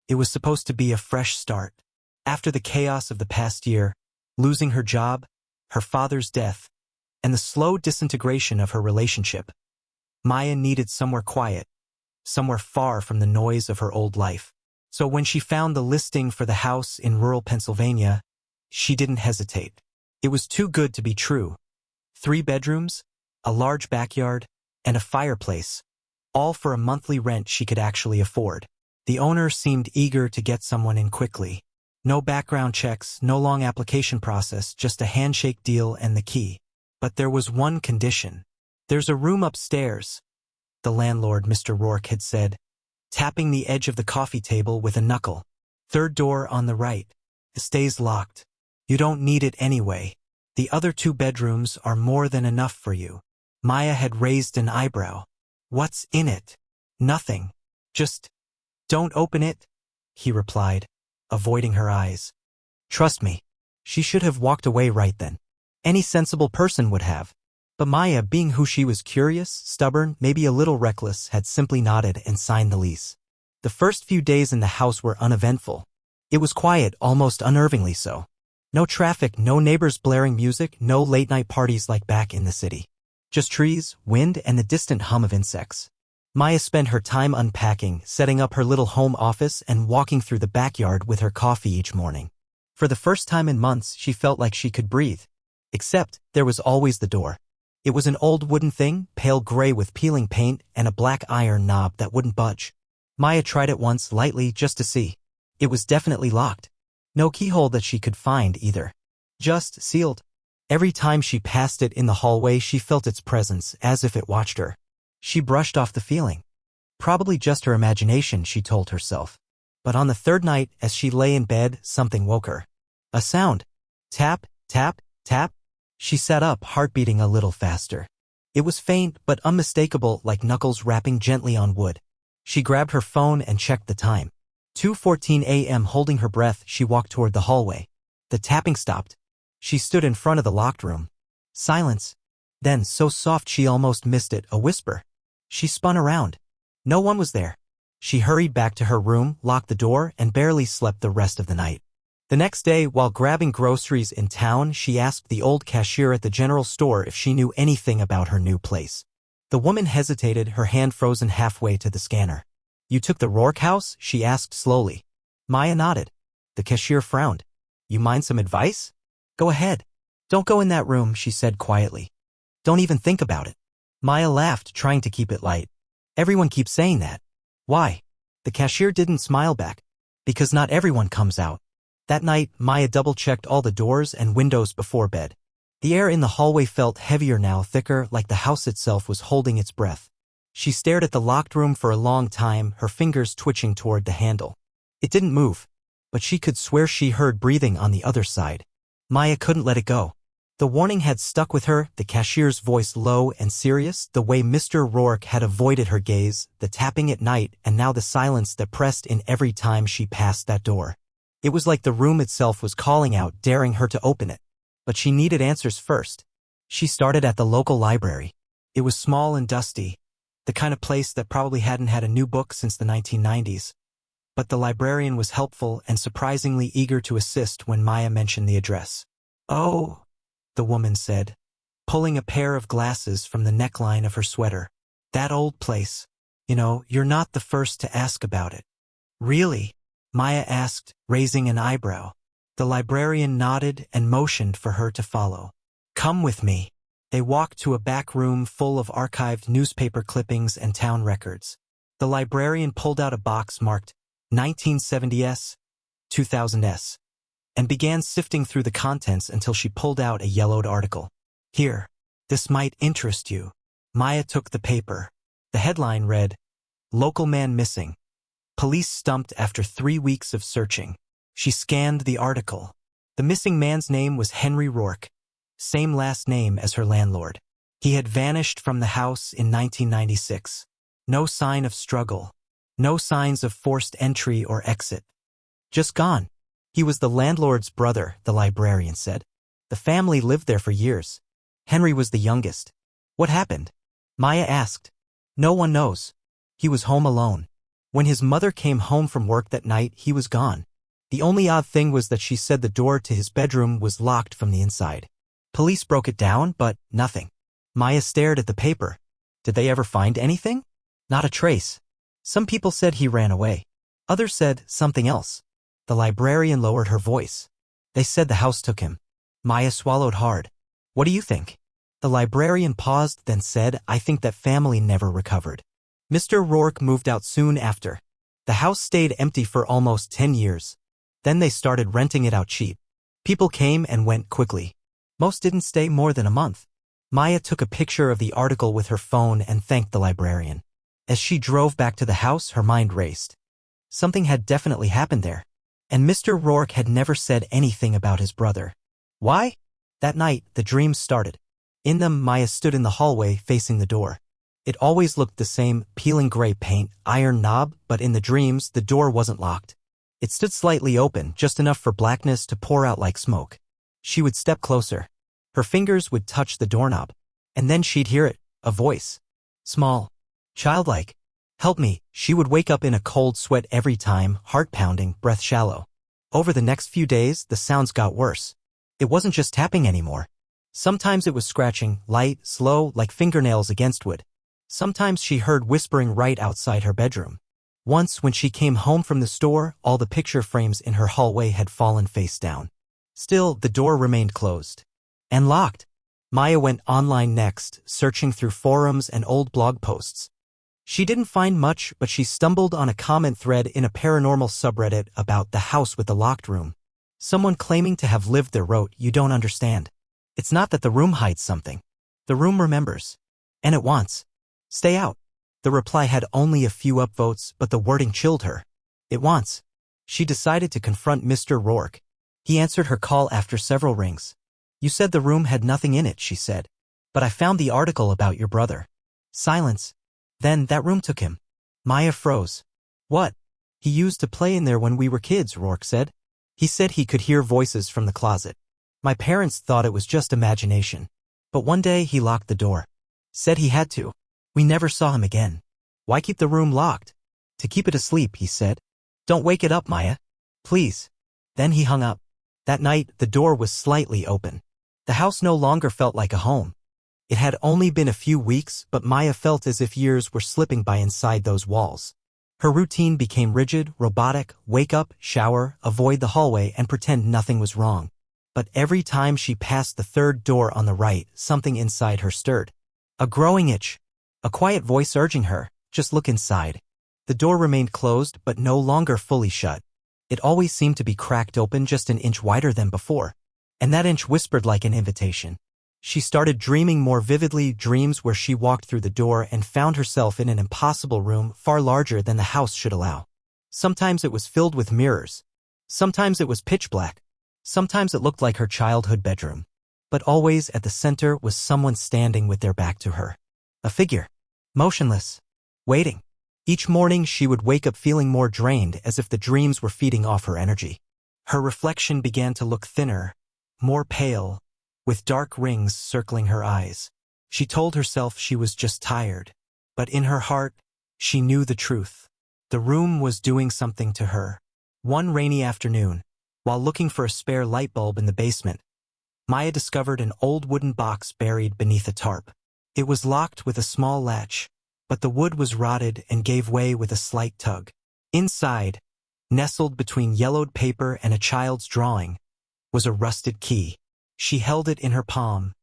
It was supposed to be a fresh start. After the chaos of the past year, losing her job, her father's death, and the slow disintegration of her relationship, Maya needed somewhere quiet, somewhere far from the noise of her old life. So when she found the listing for the house in rural Pennsylvania, she didn't hesitate. It was too good to be true. 3 bedrooms, a large backyard, and a fireplace, all for a monthly rent she could actually afford. The owner seemed eager to get someone in quickly. No background checks, no long application process, just a handshake deal and the key. But there was one condition. "There's a room upstairs," the landlord, Mr. Rourke, had said, tapping the edge of the coffee table with a knuckle. "Third door on the right. It stays locked. You don't need it anyway. The other 2 bedrooms are more than enough for you." Maya had raised an eyebrow. "What's in it?" "Nothing. Just don't open it," he replied, avoiding her eyes. "Trust me." She should have walked away right then. Any sensible person would have. But Maya, being who she was, curious, stubborn, maybe a little reckless, had simply nodded and signed the lease. The first few days in the house were uneventful. It was quiet, almost unnervingly so. No traffic, no neighbors blaring music, no late-night parties like back in the city. Just trees, wind, and the distant hum of insects. Maya spent her time unpacking, setting up her little home office, and walking through the backyard with her coffee each morning. For the first time in months, she felt like she could breathe. Except, there was always the door. It was an old wooden thing, pale gray with peeling paint, and a black iron knob that wouldn't budge. Maya tried it once, lightly, just to see. It was definitely locked. No keyhole that she could find, either. Just sealed. Every time she passed it in the hallway, she felt its presence, as if it watched her. She brushed off the feeling. Probably just her imagination, she told herself. But on the 3rd night, as she lay in bed, something woke her. A sound. Tap, tap, tap. She sat up, heart beating a little faster. It was faint, but unmistakable, like knuckles rapping gently on wood. She grabbed her phone and checked the time. 2:14 a.m. Holding her breath, she walked toward the hallway. The tapping stopped. She stood in front of the locked room. Silence. Then, so soft she almost missed it, a whisper. She spun around. No one was there. She hurried back to her room, locked the door, and barely slept the rest of the night. The next day, while grabbing groceries in town, she asked the old cashier at the general store if she knew anything about her new place. The woman hesitated, her hand frozen halfway to the scanner. "You took the Rourke house?" she asked slowly. Maya nodded. The cashier frowned. "You mind some advice?" "Go ahead. Don't go in that room," she said quietly. "Don't even think about it." Maya laughed, trying to keep it light. "Everyone keeps saying that." "Why?" The cashier didn't smile back. "Because not everyone comes out." That night, Maya double-checked all the doors and windows before bed. The air in the hallway felt heavier now, thicker, like the house itself was holding its breath. She stared at the locked room for a long time, her fingers twitching toward the handle. It didn't move, but she could swear she heard breathing on the other side. Maya couldn't let it go. The warning had stuck with her, the cashier's voice low and serious, the way Mr. Rourke had avoided her gaze, the tapping at night, and now the silence that pressed in every time she passed that door. It was like the room itself was calling out, daring her to open it. But she needed answers first. She started at the local library. It was small and dusty, the kind of place that probably hadn't had a new book since the 1990s. But the librarian was helpful and surprisingly eager to assist when Maya mentioned the address. "Oh," the woman said, pulling a pair of glasses from the neckline of her sweater. "That old place. You know, you're not the first to ask about it." "Really?" Maya asked, raising an eyebrow. The librarian nodded and motioned for her to follow. "Come with me." They walked to a back room full of archived newspaper clippings and town records. The librarian pulled out a box marked 1970s, 2000s, and began sifting through the contents until she pulled out a yellowed article. "Here, this might interest you." Maya took the paper. The headline read, "Local man missing. Police stumped after 3 weeks of searching." She scanned the article. The missing man's name was Henry Rourke, same last name as her landlord. He had vanished from the house in 1996. No sign of struggle. No signs of forced entry or exit. Just gone. He was the landlord's brother, the librarian said. The family lived there for years. Henry was the youngest. "What happened?" Maya asked. "No one knows. He was home alone. When his mother came home from work that night, he was gone. The only odd thing was that she said the door to his bedroom was locked from the inside. Police broke it down, but nothing. Maya stared at the paper. Did they ever find anything? Not a trace. Some people said he ran away. Others said something else. The librarian lowered her voice. They said the house took him. Maya swallowed hard. What do you think? The librarian paused, then said, I think that family never recovered. Mr. Rourke moved out soon after. The house stayed empty for almost 10 years. Then they started renting it out cheap. People came and went quickly. Most didn't stay more than a month. Maya took a picture of the article with her phone and thanked the librarian. As she drove back to the house, her mind raced. Something had definitely happened there. And Mr. Rourke had never said anything about his brother. Why? That night, the dreams started. In them, Maya stood in the hallway facing the door. It always looked the same, peeling gray paint, iron knob, but in the dreams, the door wasn't locked. It stood slightly open, just enough for blackness to pour out like smoke. She would step closer. Her fingers would touch the doorknob. And then she'd hear it, a voice. Small. Childlike. Help me. She would wake up in a cold sweat every time, heart pounding, breath shallow. Over the next few days, the sounds got worse. It wasn't just tapping anymore. Sometimes it was scratching, light, slow, like fingernails against wood. Sometimes she heard whispering right outside her bedroom. Once, when she came home from the store, all the picture frames in her hallway had fallen face down. Still, the door remained closed. And locked. Maya went online next, searching through forums and old blog posts. She didn't find much, but she stumbled on a comment thread in a paranormal subreddit about the house with the locked room. Someone claiming to have lived there wrote, "You don't understand. It's not that the room hides something. The room remembers. And it wants. Stay out." The reply had only a few upvotes, but the wording chilled her. It wants. She decided to confront Mr. Rourke. He answered her call after several rings. "You said the room had nothing in it," she said. "But I found the article about your brother." Silence. "Then that room took him." Maya froze. "What?" "He used to play in there when we were kids," Rourke said. "He said he could hear voices from the closet. My parents thought it was just imagination. But one day he locked the door. Said he had to. We never saw him again." "Why keep the room locked?" "To keep it asleep," he said. "Don't wake it up, Maya. Please." Then he hung up. That night, the door was slightly open. The house no longer felt like a home. It had only been a few weeks, but Maya felt as if years were slipping by inside those walls. Her routine became rigid, robotic, wake up, shower, avoid the hallway, and pretend nothing was wrong. But every time she passed the third door on the right, something inside her stirred. A growing itch. A quiet voice urging her, just look inside. The door remained closed, but no longer fully shut. It always seemed to be cracked open just an inch wider than before. And that inch whispered like an invitation. She started dreaming more vividly, dreams where she walked through the door and found herself in an impossible room far larger than the house should allow. Sometimes it was filled with mirrors. Sometimes it was pitch black. Sometimes it looked like her childhood bedroom. But always at the center was someone standing with their back to her. A figure. Motionless. Waiting. Each morning she would wake up feeling more drained, as if the dreams were feeding off her energy. Her reflection began to look thinner, more pale, with dark rings circling her eyes. She told herself she was just tired. But in her heart, she knew the truth. The room was doing something to her. One rainy afternoon, while looking for a spare light bulb in the basement, Maya discovered an old wooden box buried beneath a tarp. It was locked with a small latch, but the wood was rotted and gave way with a slight tug. Inside, nestled between yellowed paper and a child's drawing, was a rusted key. She held it in her palm,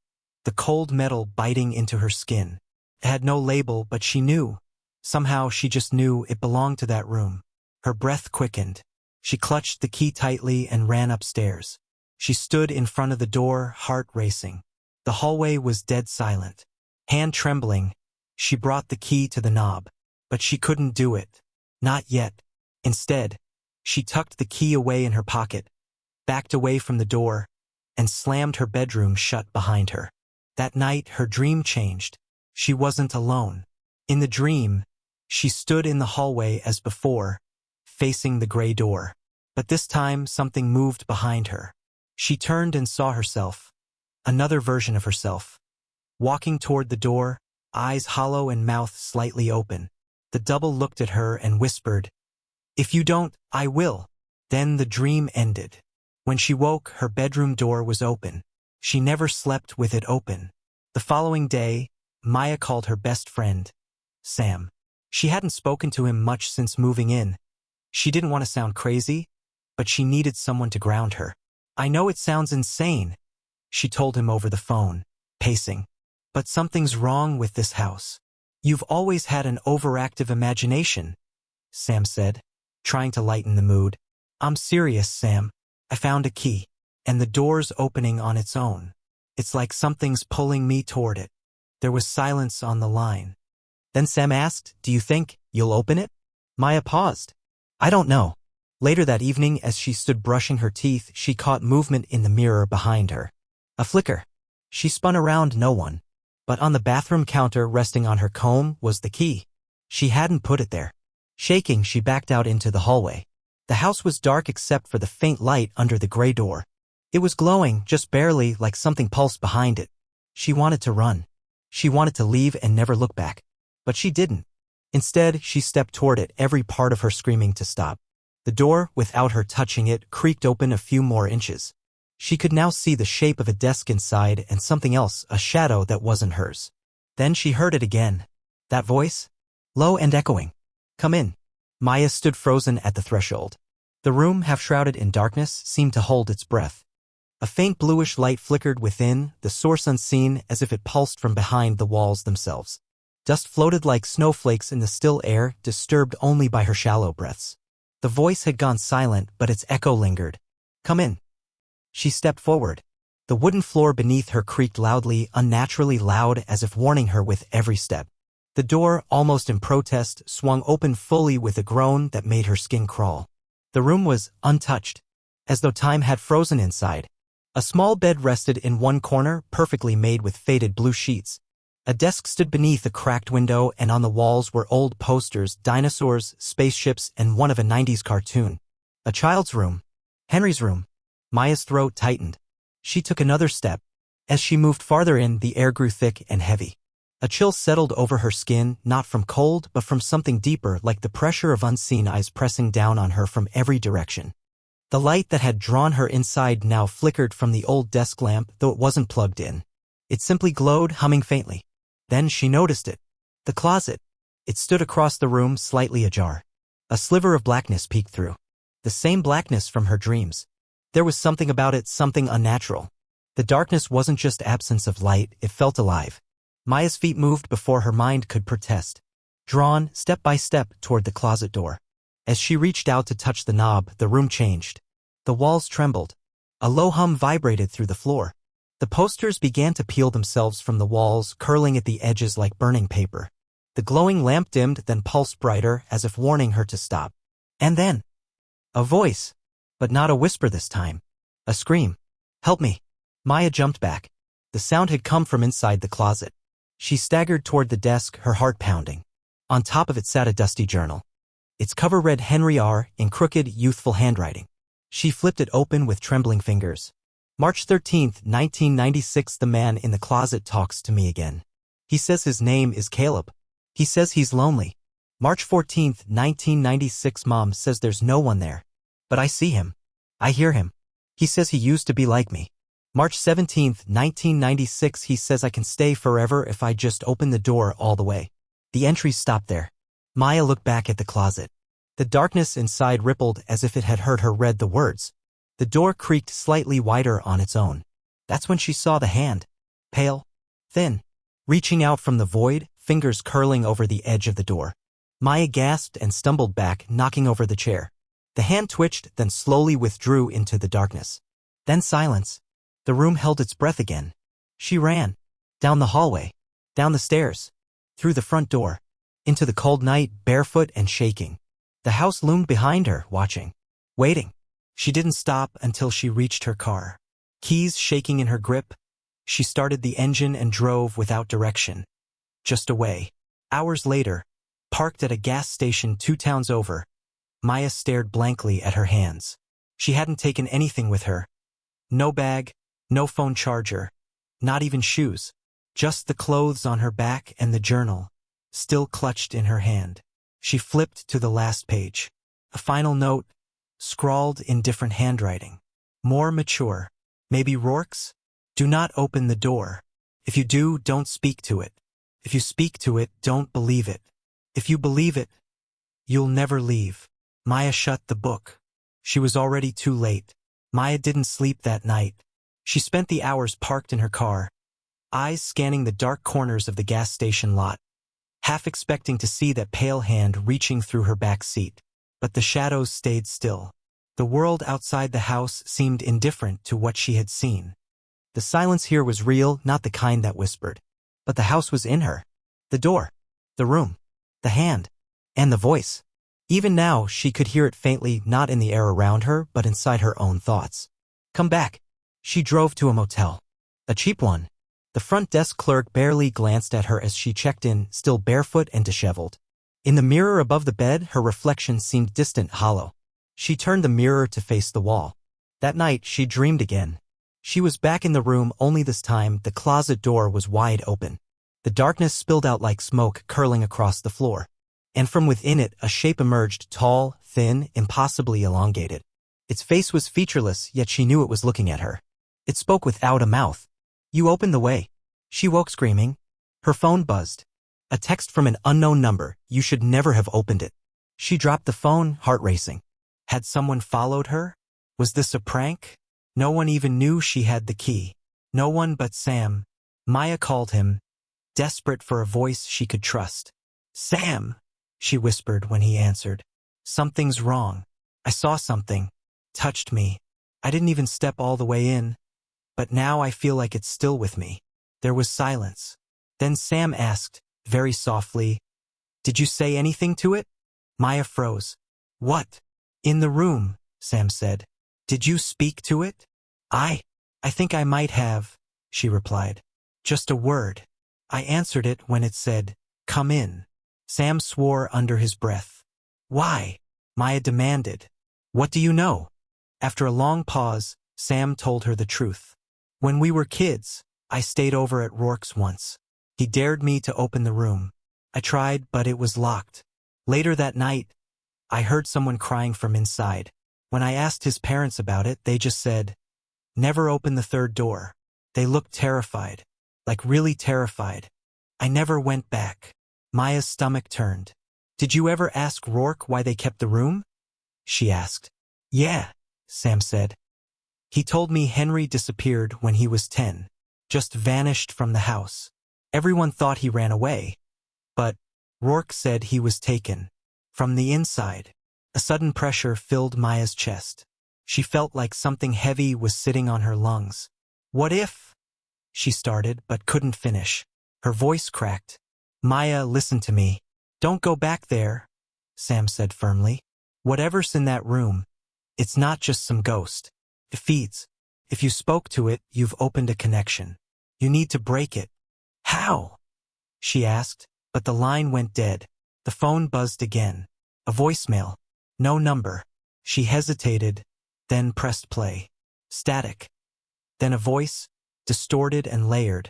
the cold metal biting into her skin. It had no label, but she knew. Somehow she just knew it belonged to that room. Her breath quickened. She clutched the key tightly and ran upstairs. She stood in front of the door, heart racing. The hallway was dead silent. Hand trembling, she brought the key to the knob. But she couldn't do it. Not yet. Instead, she tucked the key away in her pocket, backed away from the door, and slammed her bedroom shut behind her. That night, her dream changed. She wasn't alone. In the dream, she stood in the hallway as before, facing the gray door. But this time, something moved behind her. She turned and saw herself, another version of herself, walking toward the door, eyes hollow and mouth slightly open. The double looked at her and whispered, "If you don't, I will." Then the dream ended. When she woke, her bedroom door was open. She never slept with it open. The following day, Maya called her best friend, Sam. She hadn't spoken to him much since moving in. She didn't want to sound crazy, but she needed someone to ground her. "I know it sounds insane," she told him over the phone, pacing. "But something's wrong with this house." "You've always had an overactive imagination," Sam said, trying to lighten the mood. "I'm serious, Sam. I found a key, and the door's opening on its own. It's like something's pulling me toward it." There was silence on the line. Then Sam asked, "Do you think you'll open it?" Maya paused. "I don't know." Later that evening, as she stood brushing her teeth, she caught movement in the mirror behind her. A flicker. She spun around, no one. But on the bathroom counter, resting on her comb, was the key. She hadn't put it there. Shaking, she backed out into the hallway. The house was dark except for the faint light under the gray door. It was glowing, just barely, like something pulsed behind it. She wanted to run. She wanted to leave and never look back. But she didn't. Instead, she stepped toward it, every part of her screaming to stop. The door, without her touching it, creaked open a few more inches. She could now see the shape of a desk inside and something else, a shadow that wasn't hers. Then she heard it again. That voice? Low and echoing. "Come in." Maya stood frozen at the threshold. The room, half shrouded in darkness, seemed to hold its breath. A faint bluish light flickered within, the source unseen, as if it pulsed from behind the walls themselves. Dust floated like snowflakes in the still air, disturbed only by her shallow breaths. The voice had gone silent, but its echo lingered. "Come in." She stepped forward. The wooden floor beneath her creaked loudly, unnaturally loud, as if warning her with every step. The door, almost in protest, swung open fully with a groan that made her skin crawl. The room was untouched, as though time had frozen inside. A small bed rested in one corner, perfectly made with faded blue sheets. A desk stood beneath a cracked window, and on the walls were old posters, dinosaurs, spaceships, and one of a 90s cartoon. A child's room. Henry's room. Maya's throat tightened. She took another step. As she moved farther in, the air grew thick and heavy. A chill settled over her skin, not from cold, but from something deeper, like the pressure of unseen eyes pressing down on her from every direction. The light that had drawn her inside now flickered from the old desk lamp, though it wasn't plugged in. It simply glowed, humming faintly. Then she noticed it. The closet. It stood across the room, slightly ajar. A sliver of blackness peeked through. The same blackness from her dreams. There was something about it, something unnatural. The darkness wasn't just absence of light, it felt alive. Maya's feet moved before her mind could protest. Drawn, step by step, toward the closet door. As she reached out to touch the knob, the room changed. The walls trembled. A low hum vibrated through the floor. The posters began to peel themselves from the walls, curling at the edges like burning paper. The glowing lamp dimmed, then pulsed brighter, as if warning her to stop. And then, a voice. But not a whisper this time. A scream. "Help me." Maya jumped back. The sound had come from inside the closet. She staggered toward the desk, her heart pounding. On top of it sat a dusty journal. Its cover read Henry R. in crooked, youthful handwriting. She flipped it open with trembling fingers. March 13th, 1996. The man in the closet talks to me again. He says his name is Caleb. He says he's lonely. March 14th, 1996. Mom says there's no one there. But I see him. I hear him. He says he used to be like me. March 17th, 1996. He says I can stay forever if I just open the door all the way. The entries stopped there. Maya looked back at the closet. The darkness inside rippled as if it had heard her read the words. The door creaked slightly wider on its own. That's when she saw the hand. Pale. Thin. Reaching out from the void, fingers curling over the edge of the door. Maya gasped and stumbled back, knocking over the chair. The hand twitched, then slowly withdrew into the darkness. Then silence. The room held its breath again. She ran. Down the hallway. Down the stairs. Through the front door. Into the cold night, barefoot and shaking. The house loomed behind her, watching. Waiting. She didn't stop until she reached her car. Keys shaking in her grip. She started the engine and drove without direction. Just away. Hours later, parked at a gas station 2 towns over, Maya stared blankly at her hands. She hadn't taken anything with her. No bag, no phone charger, not even shoes. Just the clothes on her back and the journal, still clutched in her hand. She flipped to the last page. A final note, scrawled in different handwriting. More mature. Maybe Rourke's? Do not open the door. If you do, don't speak to it. If you speak to it, don't believe it. If you believe it, you'll never leave. Maya shut the book. She was already too late. Maya didn't sleep that night. She spent the hours parked in her car, eyes scanning the dark corners of the gas station lot, half expecting to see that pale hand reaching through her back seat. But the shadows stayed still. The world outside the house seemed indifferent to what she had seen. The silence here was real, not the kind that whispered. But the house was in her. The door, the room, the hand, and the voice. Even now, she could hear it faintly, not in the air around her, but inside her own thoughts. Come back. She drove to a motel. A cheap one. The front desk clerk barely glanced at her as she checked in, still barefoot and disheveled. In the mirror above the bed, her reflection seemed distant, hollow. She turned the mirror to face the wall. That night, she dreamed again. She was back in the room, only this time the closet door was wide open. The darkness spilled out like smoke curling across the floor. And from within it, a shape emerged, tall, thin, impossibly elongated. Its face was featureless, yet she knew it was looking at her. It spoke without a mouth. You opened the way. She woke screaming. Her phone buzzed. A text from an unknown number. You should never have opened it. She dropped the phone, heart racing. Had someone followed her? Was this a prank? No one even knew she had the key. No one but Sam. Maya called him, desperate for a voice she could trust. Sam, she whispered when he answered. Something's wrong. I saw something. Touched me. I didn't even step all the way in. But now I feel like it's still with me. There was silence. Then Sam asked, very softly, Did you say anything to it? Maya froze. What? In the room, Sam said. Did you speak to it? I think I might have, she replied. Just a word. I answered it when it said, Come in. Sam swore under his breath. Why? Maya demanded. What do you know? After a long pause, Sam told her the truth. When we were kids, I stayed over at Rourke's once. He dared me to open the room. I tried, but it was locked. Later that night, I heard someone crying from inside. When I asked his parents about it, they just said, Never open the third door. They looked terrified. Like really terrified. I never went back. Maya's stomach turned. Did you ever ask Rourke why they kept the room? She asked. Yeah, Sam said. He told me Henry disappeared when he was 10. Just vanished from the house. Everyone thought he ran away. But Rourke said he was taken. From the inside. A sudden pressure filled Maya's chest. She felt like something heavy was sitting on her lungs. What if? She started, but couldn't finish. Her voice cracked. Maya, listen to me. Don't go back there, Sam said firmly. Whatever's in that room, it's not just some ghost. It feeds. If you spoke to it, you've opened a connection. You need to break it. How? She asked, but the line went dead. The phone buzzed again. A voicemail. No number. She hesitated, then pressed play. Static. Then a voice, distorted and layered,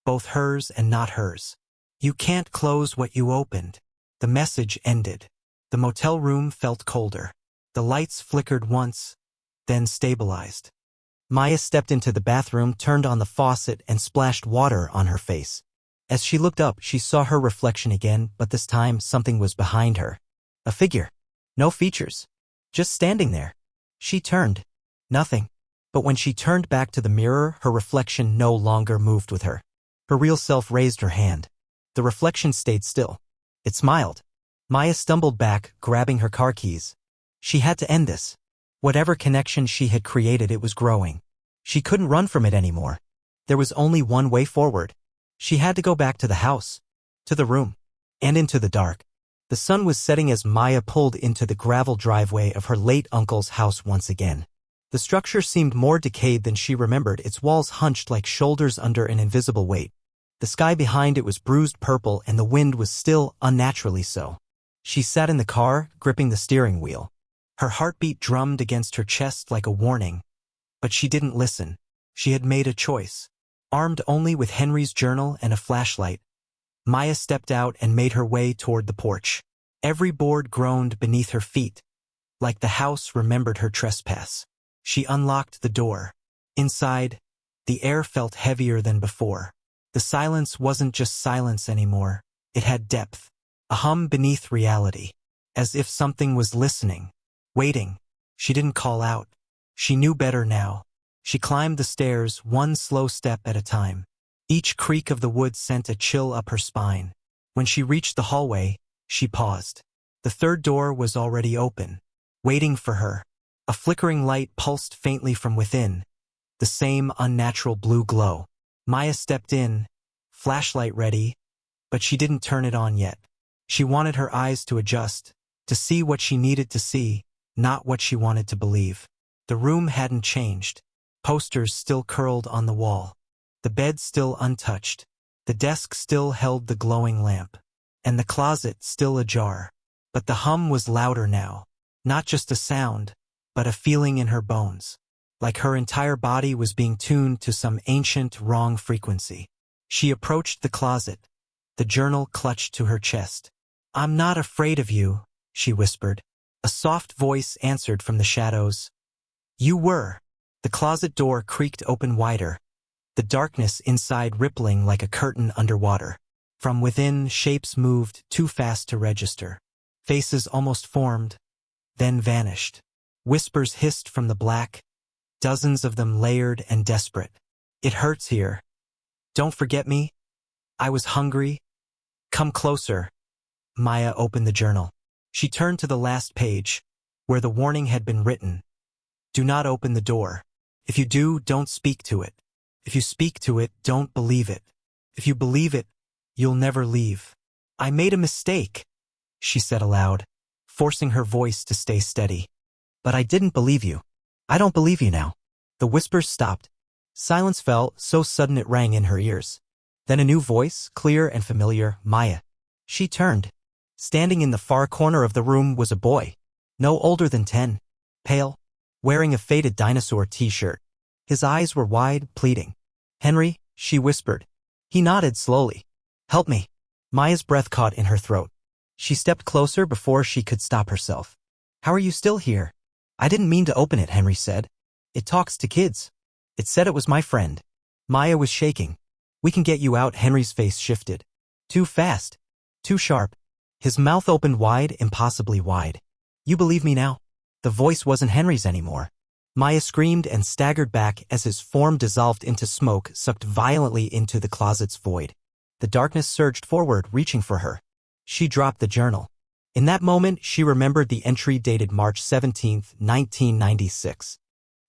both hers and not hers. You can't close what you opened. The message ended. The motel room felt colder. The lights flickered once, then stabilized. Maya stepped into the bathroom, turned on the faucet, and splashed water on her face. As she looked up, she saw her reflection again, but this time something was behind her. A figure. No features. Just standing there. She turned. Nothing. But when she turned back to the mirror, her reflection no longer moved with her. Her real self raised her hand. The reflection stayed still. It smiled. Maya stumbled back, grabbing her car keys. She had to end this. Whatever connection she had created, it was growing. She couldn't run from it anymore. There was only one way forward. She had to go back to the house, to the room, and into the dark. The sun was setting as Maya pulled into the gravel driveway of her late uncle's house once again. The structure seemed more decayed than she remembered, its walls hunched like shoulders under an invisible weight. The sky behind it was bruised purple, and the wind was still unnaturally so. She sat in the car, gripping the steering wheel. Her heartbeat drummed against her chest like a warning. But she didn't listen. She had made a choice. Armed only with Henry's journal and a flashlight, Maya stepped out and made her way toward the porch. Every board groaned beneath her feet, like the house remembered her trespass. She unlocked the door. Inside, the air felt heavier than before. The silence wasn't just silence anymore. It had depth, a hum beneath reality, as if something was listening, waiting. She didn't call out. She knew better now. She climbed the stairs one slow step at a time. Each creak of the wood sent a chill up her spine. When she reached the hallway, she paused. The third door was already open, waiting for her. A flickering light pulsed faintly from within, the same unnatural blue glow. Maya stepped in, flashlight ready, but she didn't turn it on yet. She wanted her eyes to adjust, to see what she needed to see, not what she wanted to believe. The room hadn't changed. Posters still curled on the wall. The bed still untouched. The desk still held the glowing lamp. And the closet still ajar. But the hum was louder now. Not just a sound, but a feeling in her bones. Like her entire body was being tuned to some ancient, wrong frequency. She approached the closet, the journal clutched to her chest. "I'm not afraid of you," she whispered. A soft voice answered from the shadows. "You were." The closet door creaked open wider, the darkness inside rippling like a curtain underwater. From within, shapes moved too fast to register. Faces almost formed, then vanished. Whispers hissed from the black, dozens of them layered and desperate. "It hurts here. Don't forget me. I was hungry. Come closer." Maya opened the journal. She turned to the last page, where the warning had been written. "Do not open the door. If you do, don't speak to it. If you speak to it, don't believe it. If you believe it, you'll never leave." "I made a mistake," she said aloud, forcing her voice to stay steady. "But I didn't believe you. I don't believe you now." The whispers stopped. Silence fell, so sudden it rang in her ears. Then a new voice, clear and familiar, "Maya." She turned. Standing in the far corner of the room was a boy, no older than 10, pale, wearing a faded dinosaur t-shirt. His eyes were wide, pleading. "Henry," she whispered. He nodded slowly. "Help me." Maya's breath caught in her throat. She stepped closer before she could stop herself. "How are you still here?" "I didn't mean to open it," Henry said. "It talks to kids. It said it was my friend." Maya was shaking. "We can get you out." Henry's face shifted. Too fast. Too sharp. His mouth opened wide, impossibly wide. "You believe me now?" The voice wasn't Henry's anymore. Maya screamed and staggered back as his form dissolved into smoke sucked violently into the closet's void. The darkness surged forward, reaching for her. She dropped the journal. In that moment, she remembered the entry dated March 17, 1996.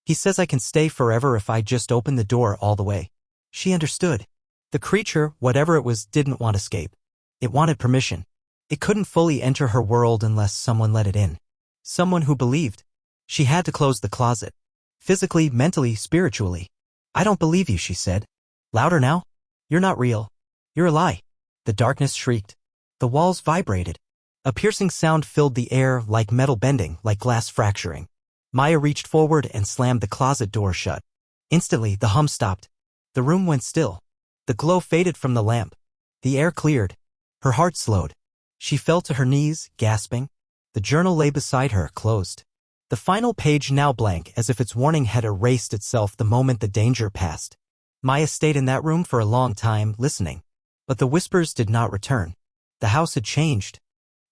"He says I can stay forever if I just open the door all the way." She understood. The creature, whatever it was, didn't want escape. It wanted permission. It couldn't fully enter her world unless someone let it in. Someone who believed. She had to close the closet. Physically, mentally, spiritually. "I don't believe you," she said. "Louder now?" "You're not real. You're a lie." The darkness shrieked. The walls vibrated. A piercing sound filled the air, like metal bending, like glass fracturing. Maya reached forward and slammed the closet door shut. Instantly, the hum stopped. The room went still. The glow faded from the lamp. The air cleared. Her heart slowed. She fell to her knees, gasping. The journal lay beside her, closed. The final page now blank, as if its warning had erased itself the moment the danger passed. Maya stayed in that room for a long time, listening. But the whispers did not return. The house had changed.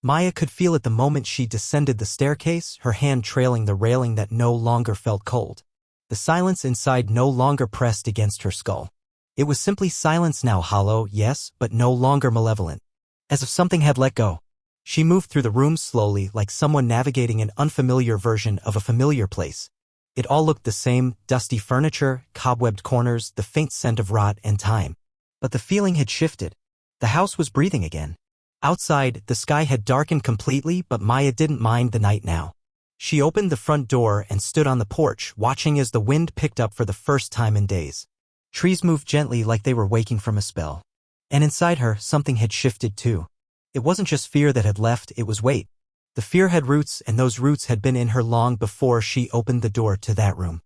Maya could feel it the moment she descended the staircase, her hand trailing the railing that no longer felt cold. The silence inside no longer pressed against her skull. It was simply silence now, hollow, yes, but no longer malevolent. As if something had let go. She moved through the room slowly, like someone navigating an unfamiliar version of a familiar place. It all looked the same, dusty furniture, cobwebbed corners, the faint scent of rot and time. But the feeling had shifted. The house was breathing again. Outside, the sky had darkened completely, but Maya didn't mind the night now. She opened the front door and stood on the porch, watching as the wind picked up for the first time in days. Trees moved gently like they were waking from a spell. And inside her, something had shifted too. It wasn't just fear that had left, it was weight. The fear had roots, and those roots had been in her long before she opened the door to that room.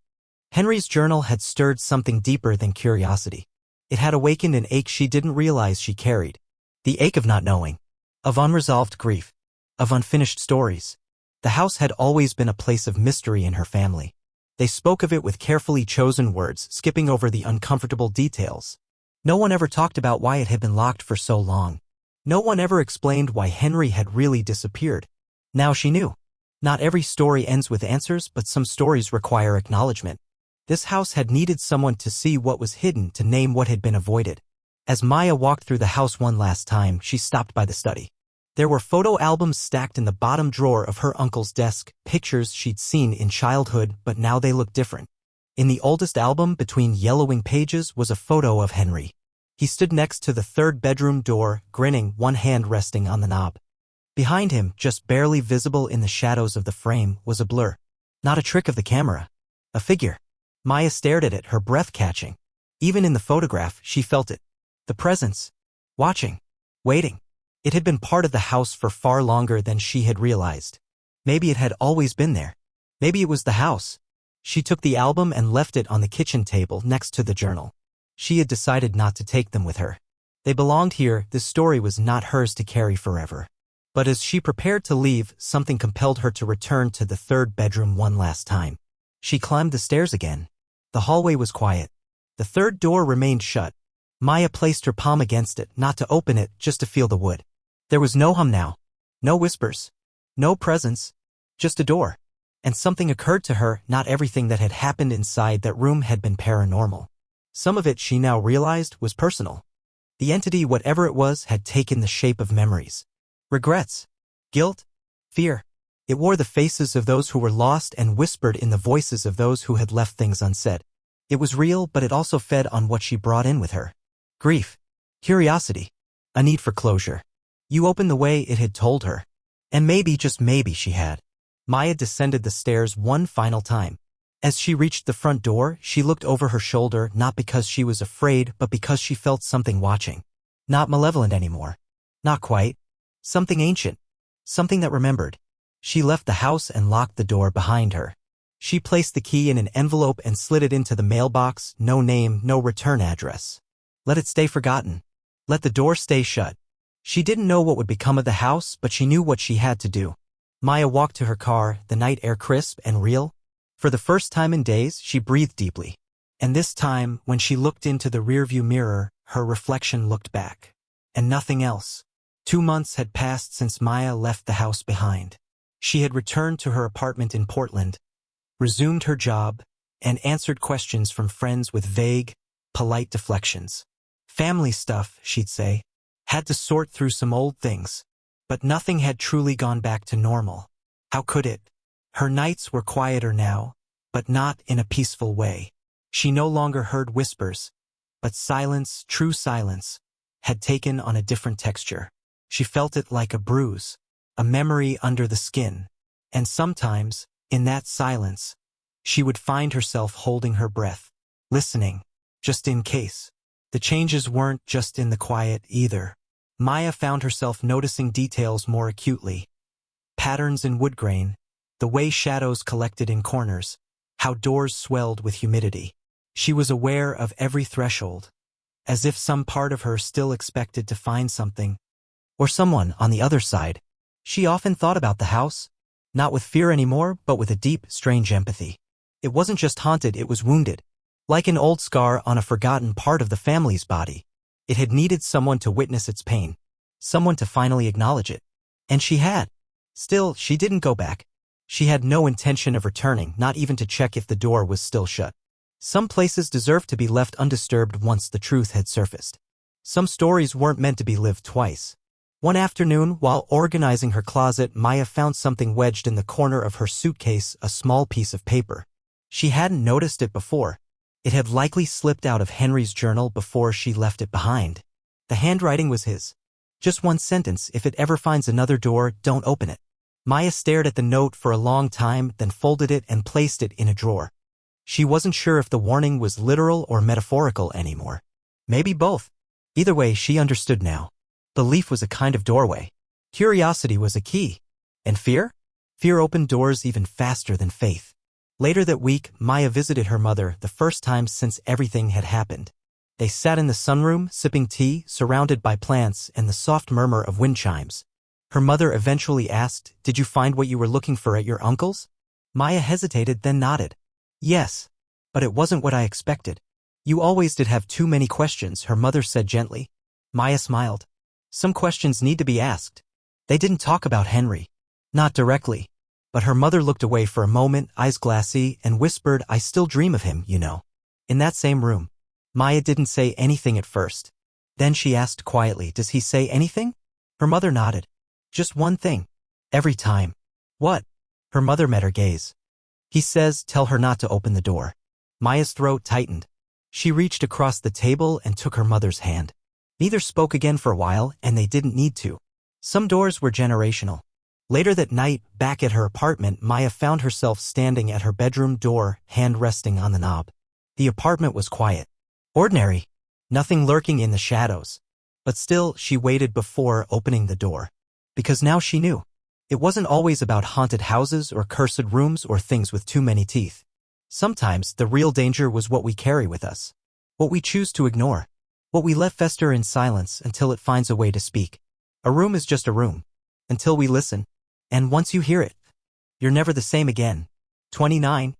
Henry's journal had stirred something deeper than curiosity. It had awakened an ache she didn't realize she carried. The ache of not knowing. Of unresolved grief. of unfinished stories. The house had always been a place of mystery in her family. They spoke of it with carefully chosen words, skipping over the uncomfortable details. No one ever talked about why it had been locked for so long. No one ever explained why Henry had really disappeared. Now she knew. Not every story ends with answers, but some stories require acknowledgement. This house had needed someone to see what was hidden, to name what had been avoided. As Maya walked through the house one last time, she stopped by the study. There were photo albums stacked in the bottom drawer of her uncle's desk, pictures she'd seen in childhood, but now they looked different. In the oldest album, between yellowing pages, was a photo of Henry. He stood next to the third bedroom door, grinning, one hand resting on the knob. Behind him, just barely visible in the shadows of the frame, was a blur. Not a trick of the camera. A figure. Maya stared at it, her breath catching. Even in the photograph, she felt it. The presence. Watching. Waiting. It had been part of the house for far longer than she had realized. Maybe it had always been there. Maybe it was the house. She took the album and left it on the kitchen table next to the journal. She had decided not to take them with her. They belonged here, this story was not hers to carry forever. But as she prepared to leave, something compelled her to return to the third bedroom one last time. She climbed the stairs again. The hallway was quiet. The third door remained shut. Maya placed her palm against it, not to open it, just to feel the wood. There was no hum now. No whispers. No presence. Just a door. And something occurred to her, not everything that had happened inside that room had been paranormal. Some of it, she now realized, was personal. The entity, whatever it was, had taken the shape of memories. Regrets. Guilt. Fear. It wore the faces of those who were lost and whispered in the voices of those who had left things unsaid. It was real, but it also fed on what she brought in with her. Grief. Curiosity. A need for closure. You opened the way, it had told her. And maybe, just maybe, she had. Maya descended the stairs one final time. As she reached the front door, she looked over her shoulder, not because she was afraid, but because she felt something watching. Not malevolent anymore. Not quite. Something ancient. Something that remembered. She left the house and locked the door behind her. She placed the key in an envelope and slid it into the mailbox, no name, no return address. Let it stay forgotten. Let the door stay shut. She didn't know what would become of the house, but she knew what she had to do. Maya walked to her car, the night air crisp and real. For the first time in days, she breathed deeply. And this time, when she looked into the rearview mirror, her reflection looked back. And nothing else. 2 months had passed since Maya left the house behind. She had returned to her apartment in Portland, resumed her job, and answered questions from friends with vague, polite deflections. Family stuff, she'd say. Had to sort through some old things. But nothing had truly gone back to normal. How could it? Her nights were quieter now, but not in a peaceful way. She no longer heard whispers, but silence, true silence, had taken on a different texture. She felt it like a bruise, a memory under the skin. And sometimes, in that silence, she would find herself holding her breath, listening, just in case. The changes weren't just in the quiet either. Maya found herself noticing details more acutely. Patterns in wood grain, the way shadows collected in corners, how doors swelled with humidity. She was aware of every threshold, as if some part of her still expected to find something, or someone on the other side. She often thought about the house, not with fear anymore, but with a deep, strange empathy. It wasn't just haunted, it was wounded. Like an old scar on a forgotten part of the family's body. It had needed someone to witness its pain, someone to finally acknowledge it. And she had. Still, she didn't go back. She had no intention of returning, not even to check if the door was still shut. Some places deserved to be left undisturbed once the truth had surfaced. Some stories weren't meant to be lived twice. One afternoon, while organizing her closet, Maya found something wedged in the corner of her suitcase, a small piece of paper. She hadn't noticed it before. It had likely slipped out of Henry's journal before she left it behind. The handwriting was his. Just one sentence: if it ever finds another door, don't open it. Maya stared at the note for a long time, then folded it and placed it in a drawer. She wasn't sure if the warning was literal or metaphorical anymore. Maybe both. Either way, she understood now. Belief was a kind of doorway. Curiosity was a key. And fear? Fear opened doors even faster than faith. Later that week, Maya visited her mother, the first time since everything had happened. They sat in the sunroom, sipping tea, surrounded by plants and the soft murmur of wind chimes. Her mother eventually asked, "Did you find what you were looking for at your uncle's?" Maya hesitated, then nodded. "Yes. But it wasn't what I expected." "You always did have too many questions," her mother said gently. Maya smiled. "Some questions need to be asked." They didn't talk about Henry. Not directly. But her mother looked away for a moment, eyes glassy, and whispered, "I still dream of him, you know." In that same room. Maya didn't say anything at first. Then she asked quietly, "Does he say anything?" Her mother nodded. "Just one thing. Every time." "What?" Her mother met her gaze. "He says, tell her not to open the door." Maya's throat tightened. She reached across the table and took her mother's hand. Neither spoke again for a while, and they didn't need to. Some doors were generational. Later that night, back at her apartment, Maya found herself standing at her bedroom door, hand resting on the knob. The apartment was quiet. Ordinary. Nothing lurking in the shadows. But still, she waited before opening the door. Because now she knew. It wasn't always about haunted houses or cursed rooms or things with too many teeth. Sometimes, the real danger was what we carry with us. What we choose to ignore. What we let fester in silence until it finds a way to speak. A room is just a room. Until we listen. And once you hear it, you're never the same again. 29.